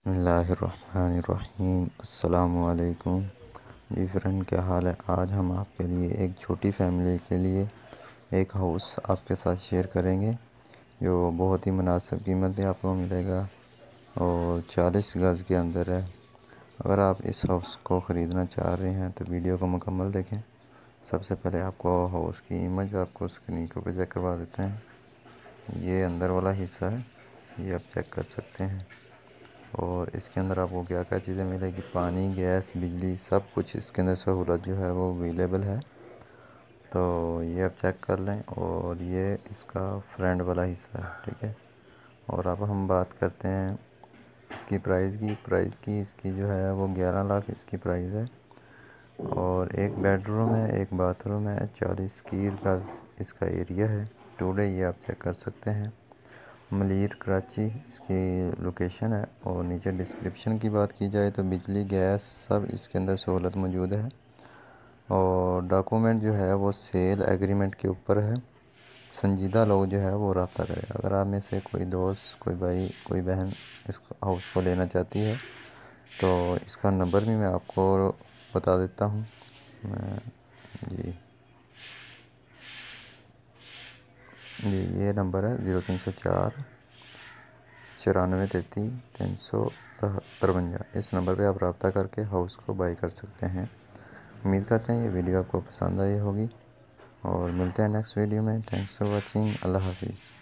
बिस्मिल्लाहिर्रहमानिर्रहीम। अस्सलामुअलैकुम। जी फ्रेंड, क्या हाल है। आज हम आपके लिए एक छोटी फैमिली के लिए एक हाउस आपके साथ शेयर करेंगे जो बहुत ही मुनासिब कीमत पे आपको मिलेगा और 40 गज़ के अंदर है। अगर आप इस हाउस को ख़रीदना चाह रहे हैं तो वीडियो को मुकम्मल देखें। सबसे पहले आपको हाउस की इमेज आपको स्क्रीन के ऊपर चेक करवा देते हैं। ये अंदर वाला हिस्सा है, ये आप चेक कर सकते हैं। और इसके अंदर आपको क्या क्या चीज़ें मिलेगी, पानी, गैस, बिजली, सब कुछ इसके अंदर सहूलत जो है वो अवेलेबल है। तो ये आप चेक कर लें। और ये इसका फ्रंट वाला हिस्सा है, ठीक है। और अब हम बात करते हैं इसकी प्राइस की इसकी जो है वो 11 लाख इसकी प्राइस है। और एक बेडरूम है, एक बाथरूम है, 40 स्क्वायर गज इसका एरिया है। टुडे ये आप चेक कर सकते हैं। मलीर कराची इसकी लोकेशन है। और नीचे डिस्क्रिप्शन की बात की जाए तो बिजली, गैस सब इसके अंदर सहूलत मौजूद है। और डॉक्यूमेंट जो है वो सेल एग्रीमेंट के ऊपर है। संजीदा लोग जो है वो रब्ता करें। अगर आप में से कोई दोस्त, कोई भाई, कोई बहन इस हाउस को लेना चाहती है तो इसका नंबर भी मैं आपको बता देता हूँ। जी जी ये नंबर है 0304 9433 353। इस नंबर पे आप रब्ता करके हाउस को बाई कर सकते हैं। उम्मीद करते हैं ये वीडियो आपको पसंद आई होगी और मिलते हैं नेक्स्ट वीडियो में। Thanks for watching. अल्लाह हाफिज़।